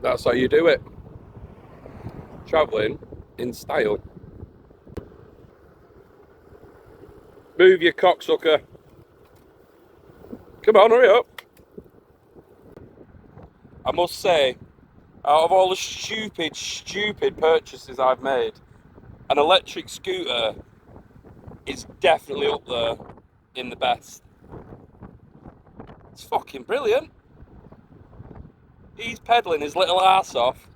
That's how you do it. Travelling in style. Move your cocksucker. Come on, hurry up. I must say, out of all the stupid purchases I've made, an electric scooter is definitely up there in the best. It's fucking brilliant. He's pedalling his little ass off.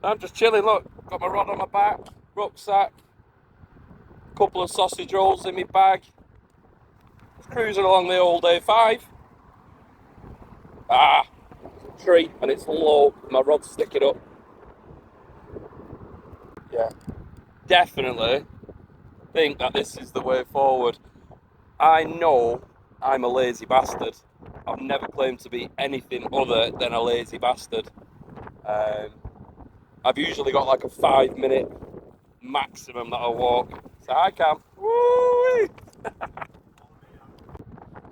I'm just chilling, look. Got my rod on my back, rucksack, couple of sausage rolls in my bag. Just cruising along the old A5. Tree, and it's low. My rod's sticking up. Yeah. Definitely think that this is the way forward. I know I'm a lazy bastard. I've never claimed to be anything other than a lazy bastard. I've usually got like a 5-minute maximum that I walk. So I can. Woo!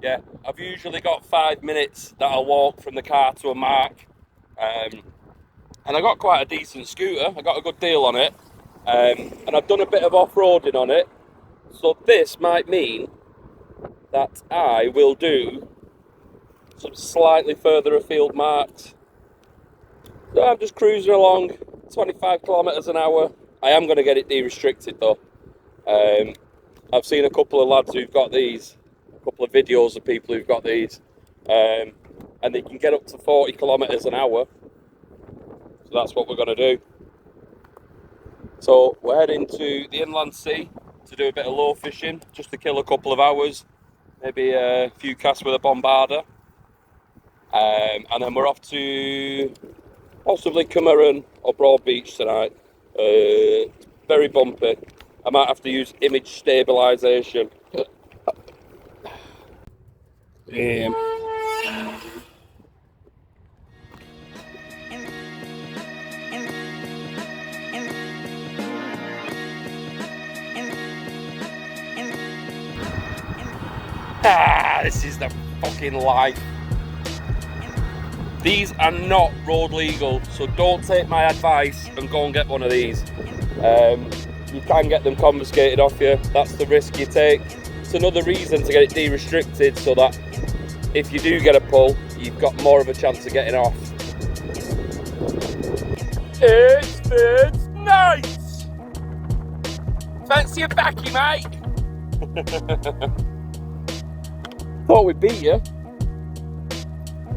Yeah, I've usually got 5 minutes that I walk from the car to a mark. And I got quite a decent scooter. I got a good deal on it. And I've done a bit of off-roading on it. So this might mean that I will do some slightly further afield marks. So I'm just cruising along, 25 kilometres an hour. I am going to get it de-restricted though. I've seen a couple of lads who've got these, a couple of videos of people who've got these, and they can get up to 40 kilometres an hour. So that's what we're going to do. So we're heading to the inland sea to do a bit of lure fishing, just to kill a couple of hours, maybe a few casts with a Bombarda. And then we're off to possibly Cameron or Broadbeach tonight. Very bumpy. I might have to use image stabilisation. Damn. This is the fucking life. These are not road legal, so don't take my advice and go and get one of these. You can get them confiscated off you. That's the risk you take. It's another reason to get it de-restricted, so that if you do get a pull, you've got more of a chance of getting off. It's nice! Fancy a backy, mate? Thought we'd beat you.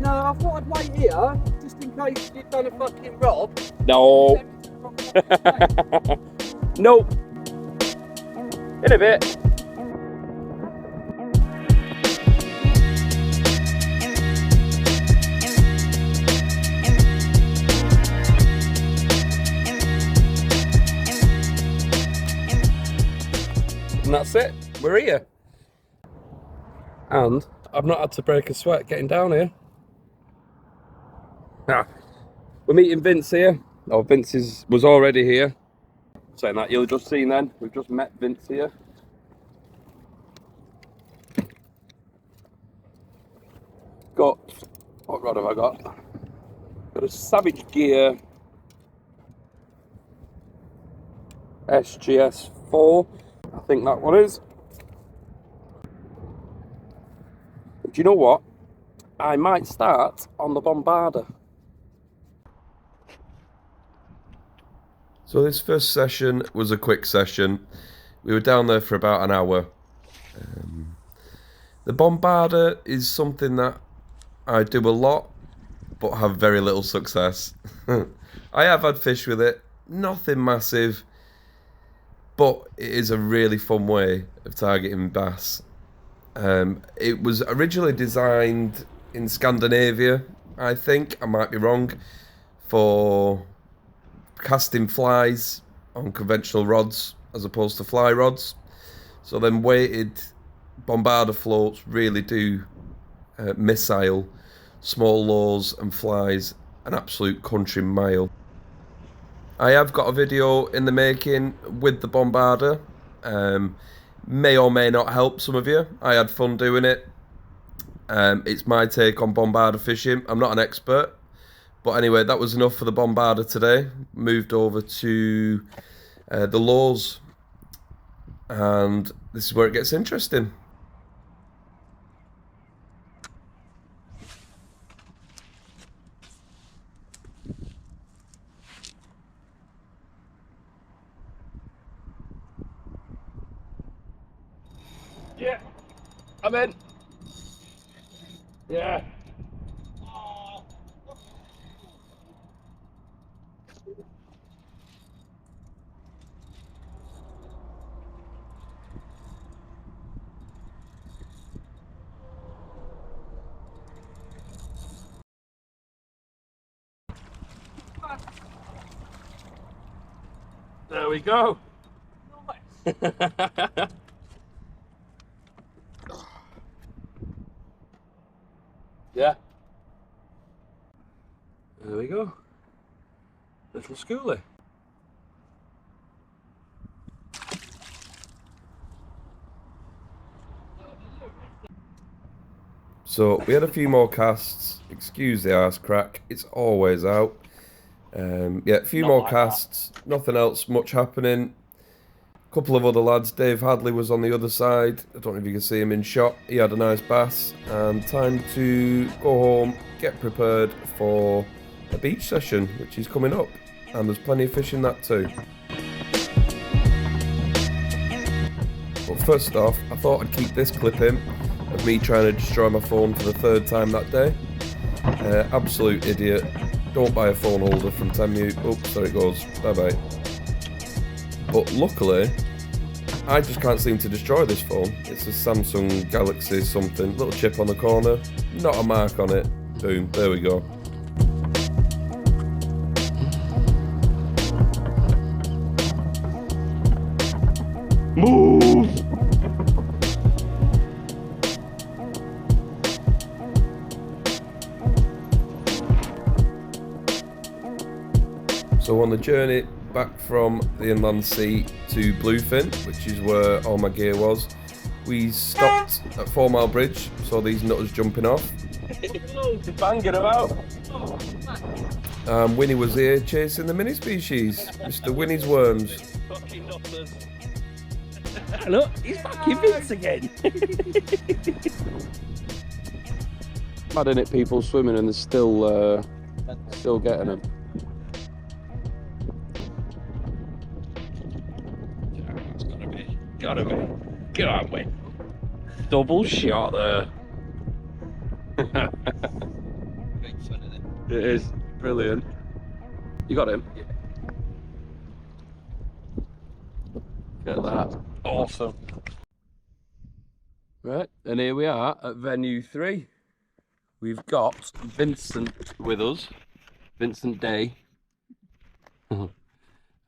No, I thought I'd wait here, just in case you'd done a fucking rob. No. Nope. In a bit. And that's it. We're here. And I've not had to break a sweat getting down here. We're meeting Vince here. Oh, Vince was already here. Saying that, you'll just seen then. We've just met Vince here. Got, what rod have I got? Got a Savage Gear SGS 4. I think that one is. Do you know what? I might start on the Bombarda. So this first session was a quick session. We were down there for about an hour. The Bombarda is something that I do a lot, but have very little success. I have had fish with it, nothing massive, but it is a really fun way of targeting bass. It was originally designed in Scandinavia, I think, I might be wrong, for casting flies on conventional rods as opposed to fly rods. So then weighted Bombarda floats really do missile small lures and flies an absolute country mile. I have got a video in the making with the Bombarda. May or may not help some of you. I had fun doing it. It's my take on Bombarda fishing. I'm not an expert, But anyway, that was enough for the Bombarda today. Moved over to the LURES, and this is where it gets interesting. Yeah, I'm in. Yeah. There we go. Nice. Yeah. There we go. Little schoolie. So we had a few more casts. Excuse the arse crack. It's always out. Yeah, a few Not more like casts. Nothing else much happening. A couple of other lads. Dave Hadley was on the other side. I don't know if you can see him in shot. He had a nice bass. And time to go home, get prepared for a beach session, which is coming up. And there's plenty of fish in that too. But first off, I thought I'd keep this clip in of me trying to destroy my phone for the third time that day. Absolute idiot. Don't buy a phone holder from Temu. Oops, there it goes. Bye bye. But luckily, I just can't seem to destroy this phone. It's a Samsung Galaxy something. Little chip on the corner. Not a mark on it. Boom. There we go. Move! So on the journey back from the inland sea to Bluefin, which is where all my gear was, we stopped at 4 Mile Bridge, saw these nutters jumping off. Banging about. Winnie was here chasing the mini species, Mr. Winnie's worms. Fucking nutters. Look, he's fucking Vince again. Mad in it, people swimming and they're still getting them. Gotta be. Go on, Win. Double shot there. It is brilliant. You got him? Yeah. Get that. Awesome. Right, and here we are at venue 3. We've got Vincent with us. Vincent Day.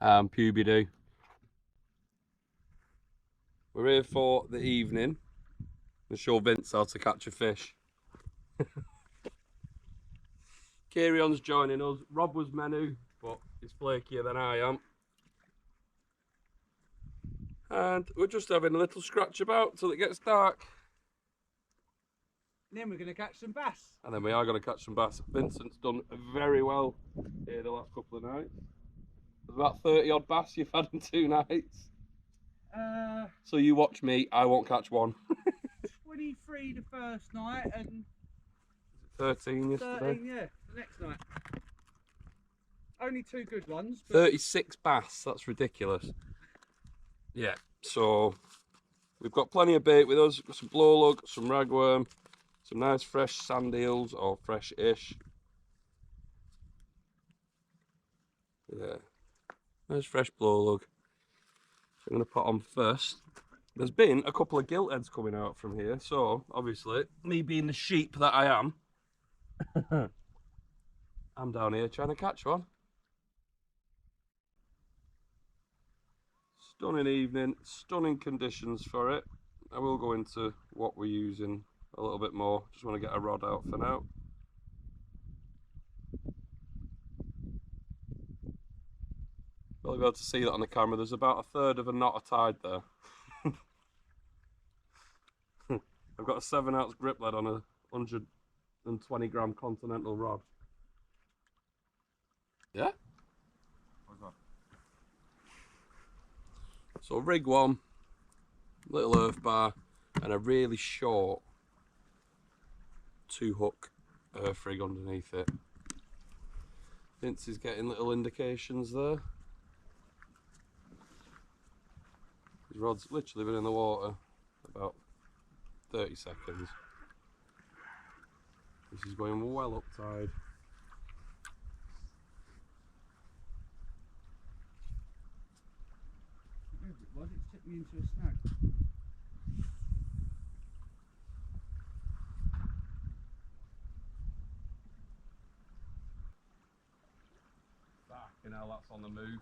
Puby Doo. We're here for the evening and show Vince how to catch a fish. Carry-on's joining us. Rob was menu, but he's flakier than I am. And we're just having a little scratch about till it gets dark. And then we're going to catch some bass. And then we are going to catch some bass. Vincent's done very well here the last couple of nights. There's about 30 odd bass you've had in 2 nights. So you watch me, I won't catch one. 23 the first night and 13 yesterday. 13, yeah, the next night. Only 2 good ones. But 36 bass, that's ridiculous. Yeah, so we've got plenty of bait with us. We've got some blowlug, some ragworm, some nice fresh sand eels, or fresh-ish. Yeah, nice fresh blowlug. I'm going to put on first. There's been a couple of gilt heads coming out from here, so obviously, me being the sheep that I am, I'm down here trying to catch one. Stunning evening, stunning conditions for it. I will go into what we're using a little bit more. Just want to get a rod out for now. You'll be able to see that on the camera. There's about 1/3 of a knot of tide there. I've got a 7-ounce grip lead on a 120 gram continental rod. Yeah? So rig one, little earth bar, and a really short 2-hook earth rig underneath it. Vince is getting little indications there. His rod's literally been in the water about 30 seconds. This is going well up tide. Why did it take me into a snag? Fucking hell, that's on the move.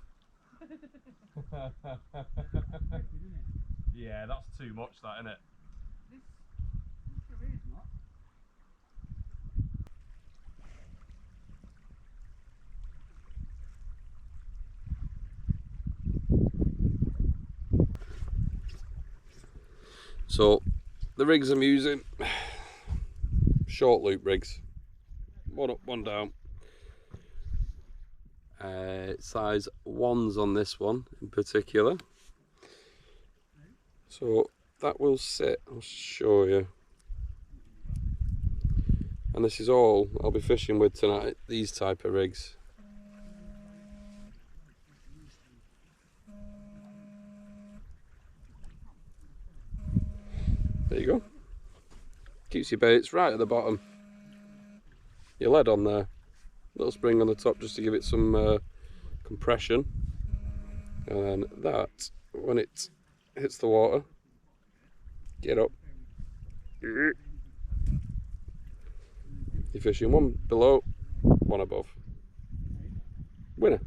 Yeah, that's too much, that, isn't it? This sure is not. So, the rigs I'm using, short loop rigs. One up, one down. Size 1s on this one in particular. So that will sit, I'll show you. And this is all I'll be fishing with tonight, these type of rigs. There you go. Keeps your baits right at the bottom. Your lead on there. Little spring on the top just to give it some compression. And then that, when it hits the water, get up. You're fishing one below, one above. Winner.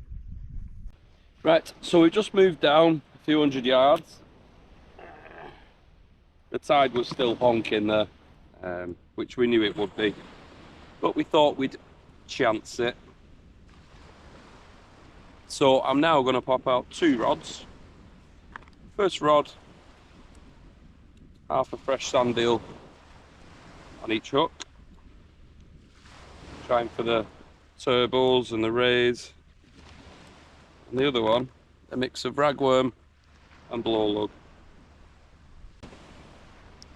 Right, so we just moved down a few hundred yards. The tide was still honking there, which we knew it would be. But we thought we'd chance it. So I'm now going to pop out 2 rods. First rod, half a fresh sand eel on each hook. Trying for the turbos and the rays. And the other one, a mix of ragworm and blow lug.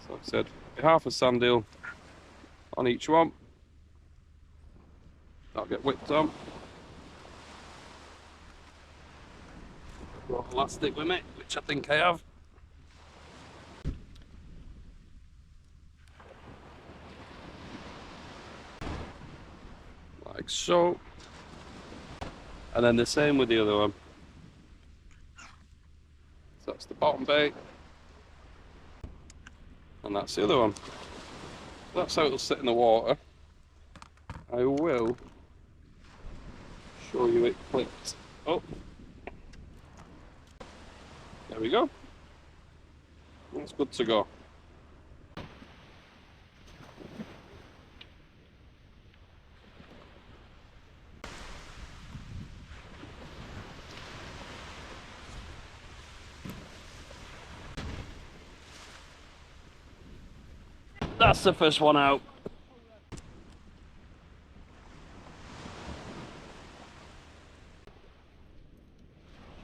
So like I said, half a sand eel on each one. That'll get whipped on. Got elastic with me, which I think I have. Like so. And then the same with the other one. So that's the bottom bait. And that's the other one. So that's how it'll sit in the water. I will show you it clipped up. There we go. That's good to go. That's the first one out.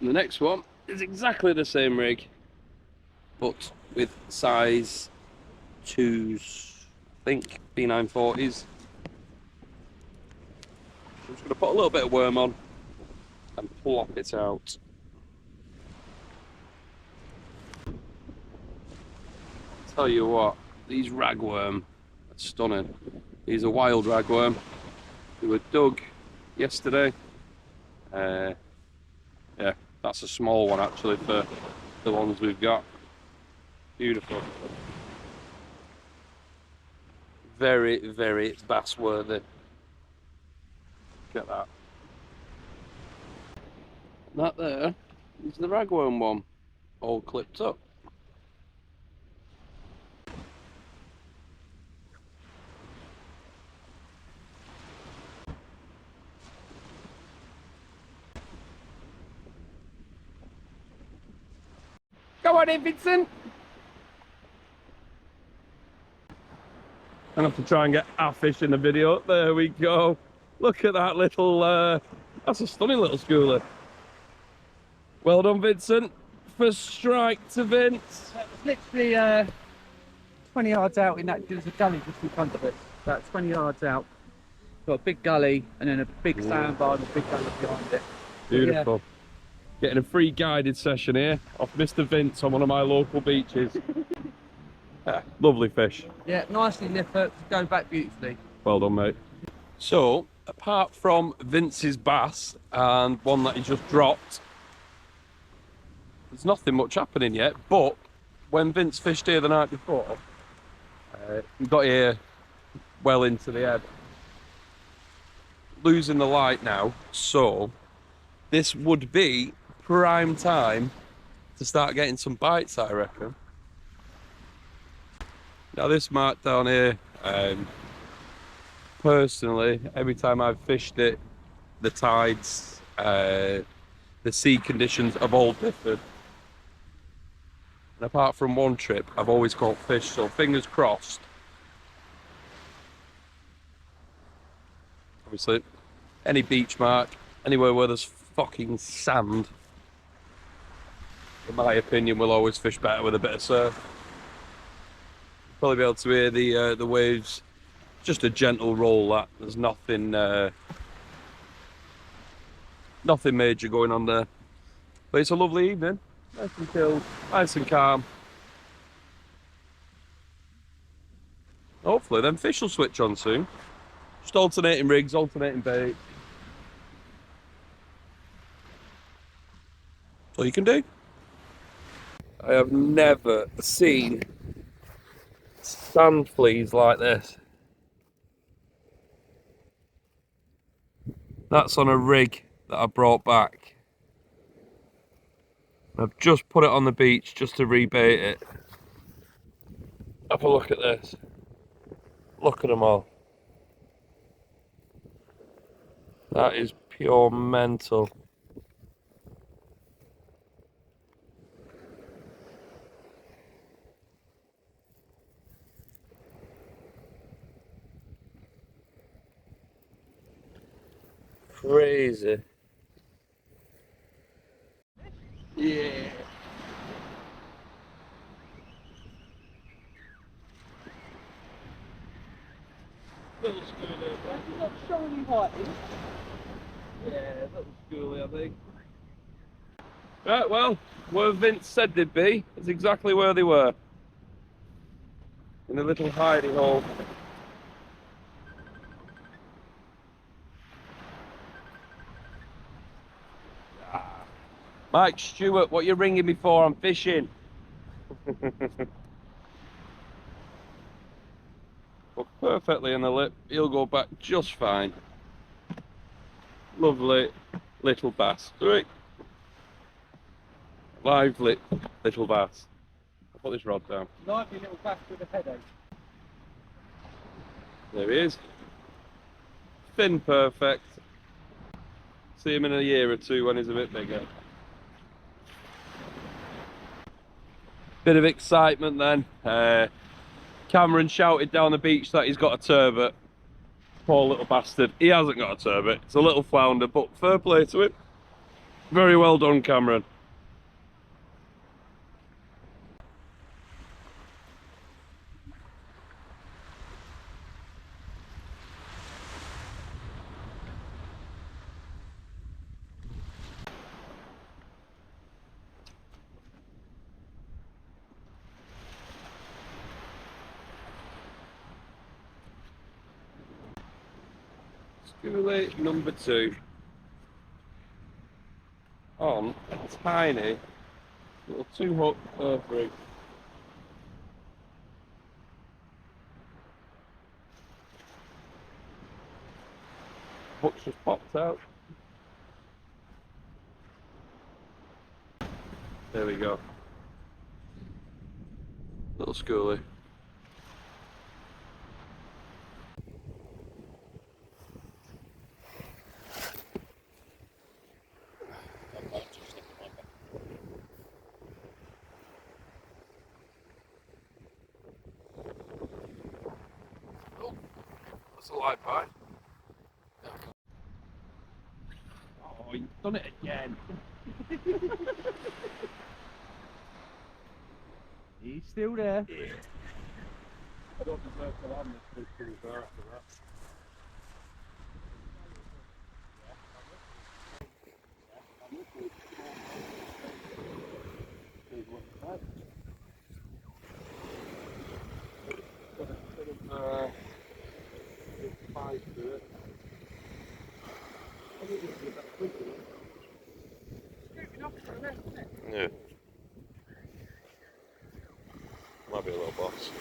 And the next one is exactly the same rig, but with size 2s, I think, B940s. I'm just going to put a little bit of worm on and plop it out. Tell you what, these ragworm are stunning. These are wild ragworm. They were dug yesterday. Yeah, that's a small one actually for the ones we've got. Beautiful. Very, very bass worthy. Look at that. That there is the ragworm one, all clipped up. Go on in, Vincent. I have to try and get our fish in the video. There we go. Look at that little That's a stunning little schooler. Well done, Vincent. First strike to Vince. It's literally 20 yards out in that, there's a gully just in front of us. About 20 yards out. Got a big gully and then a big sandbar and a big gully behind it. Beautiful. Getting a free guided session here off Mr. Vince on one of my local beaches. Lovely fish. Yeah, nicely lipped, go back beautifully. Well done, mate. So, apart from Vince's bass and one that he just dropped, there's nothing much happening yet. But when Vince fished here the night before, he got here well into the ebb. Losing the light now, so this would be prime time to start getting some bites, I reckon. Now this mark down here, personally, every time I've fished it, the tides, the sea conditions have all differed. And apart from one trip, I've always caught fish, so fingers crossed. Obviously, any beach mark, anywhere where there's fucking sand, in my opinion, will always fish better with a bit of surf. Probably be able to hear the waves. Just a gentle roll. That there's nothing nothing major going on there. But it's a lovely evening. Nice and chilled, nice and calm. Hopefully, them fish will switch on soon. Just alternating rigs, alternating bait. That's all you can do. I have never seen sand fleas like this. That's on a rig that I brought back. I've just put it on the beach just to rebait it. Have a look at this. Look at them all. That is pure mental. Crazy. Yeah. Little schoolie. Not shiny white. Yeah, little schoolie, I think. Right, well, where Vince said they'd be is exactly where they were. In a little hidey hole. Mike Stewart, what you ringing me for? I'm fishing. But perfectly in the lip, he'll go back just fine. Lovely little bass. Right. Lively little bass. I'll put this rod down. Lively little bass with a headache. There he is. Fin perfect. See him in a year or two when he's a bit bigger. Bit of excitement then. Cameron shouted down the beach that he's got a turbot. Poor little bastard. He hasn't got a turbot. It's a little flounder, but fair play to him. Very well done, Cameron. Schoolie number 2 on a tiny little 2-hook earth rig. Hook's just popped out. There we go. Little schoolie. That's a light bite. Oh, you've done it again. He's still there. Yeah. I don't deserve to land this big thing there after that. Yeah. Might be a little boss.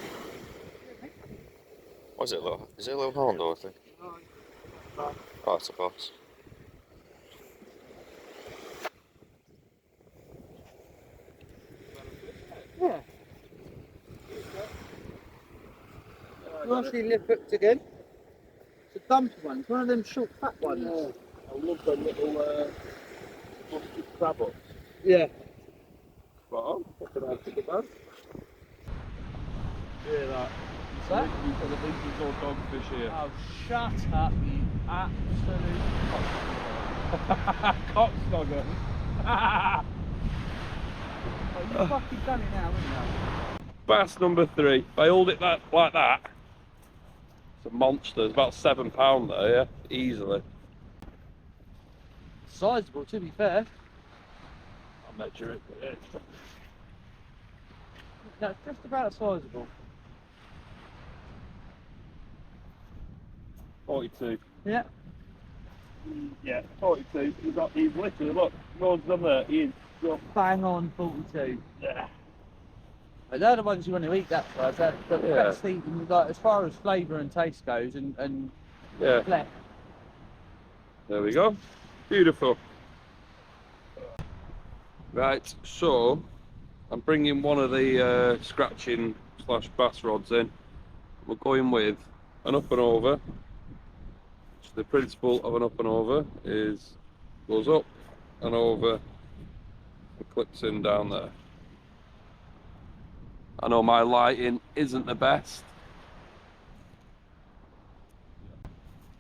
What is it, little? Is it a little horn, Dorothy? Oh, it's a boss. Yeah. You want to see lip hooked again? It's a dumpy one. It's one of them short, fat ones. Yeah. I love them little busted crab ups. Yeah. Spot on. What can I think about? Yeah, that. What's that? You've got a decent old dogfish here. Oh, shut up, you absolute Cocksnogger. Oh, you fucking done it now, haven't you? Bass number 3. If I hold it like that, it's a monster. It's about £7 there, yeah? Easily. Sizable, to be fair. I'll measure it. Yeah. No, just about sizable. 42. Yeah. Yeah, 42. He's literally, look, roads on there. He is just, Bang on 42. yeah. But they're the ones you want to eat, that size. They're the Yeah. best eating, like, as far as flavour and taste goes, and Yeah. flesh. There we go. Beautiful. Right, so I'm bringing one of the scratching slash bass rods in. We're going with an up and over. So the principle of an up and over is goes up and over and clips in down there. I know my lighting isn't the best,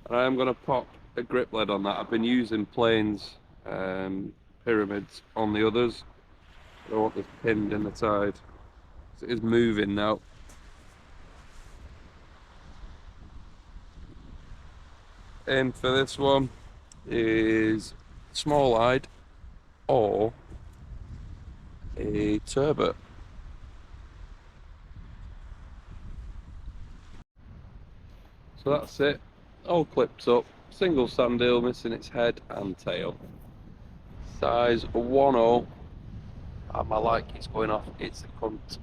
and I am going to pop a grip lead on that. I've been using planes, pyramids on the others. I don't want this pinned in the tide. So it is moving now. Aim for this one is small-eyed or a turbot. So that's it, all clipped up, single sand eel missing its head and tail. Size 1/0, and my like it's going off, it's a cunt.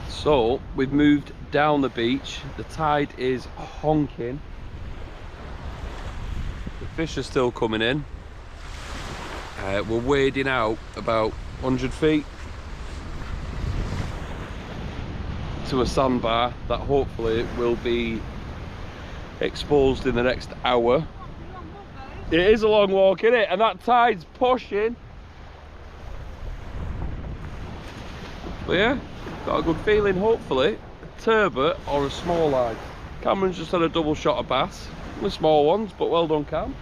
So we've moved down the beach, the tide is honking, the fish are still coming in. We're wading out about 100 feet to a sandbar that hopefully will be exposed in the next hour. It is a long walk, isn't it? And that tide's pushing. But yeah, got a good feeling, hopefully. A turbot or a small eye. Cameron's just had a double shot of bass. The small ones, but well done, Cam.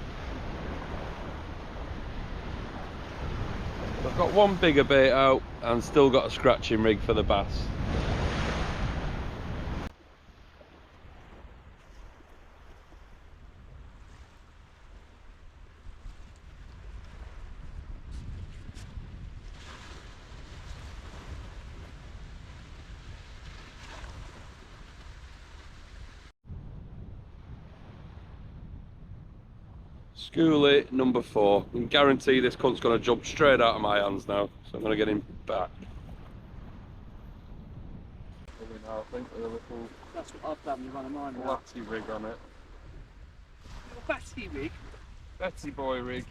I've got one bigger bait out and still got a scratching rig for the bass. Schoolie number 4. I can guarantee this cunt's gonna jump straight out of my hands now, so I'm gonna get him back. I think with a little That's what I've done with one of mine. Latty rig on it. Little batty rig. Betsy boy rig.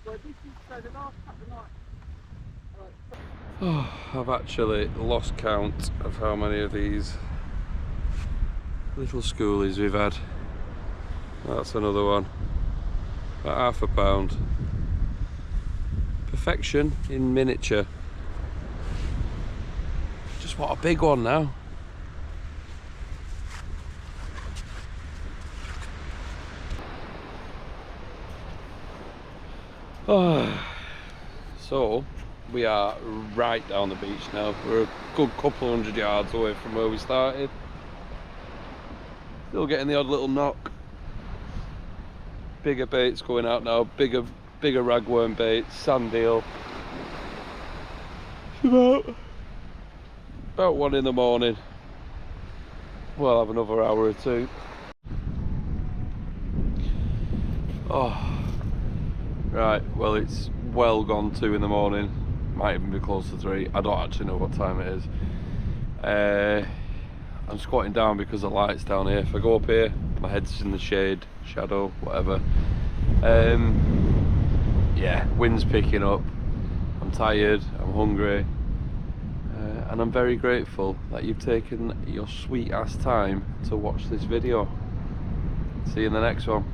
So this is so the last couple of nights. Oh, I've actually lost count of how many of these little schoolies we've had. That's another one. About £1/2. Perfection in miniature. Just want a big one now. Oh. So we are right down the beach now. We're a good couple hundred yards away from where we started. Still getting the odd little knock. Bigger baits going out now, bigger ragworm baits, sand eel. It's about 1 in the morning. We'll have another hour or two. Oh, right, well it's well gone 2 in the morning. Might even be close to 3. I don't actually know what time it is. I'm squatting down because the light's down here. If I go up here, my head's in the shade, shadow, whatever. Yeah, wind's picking up. I'm tired, I'm hungry, and I'm very grateful that you've taken your sweet ass time to watch this video. See you in the next one.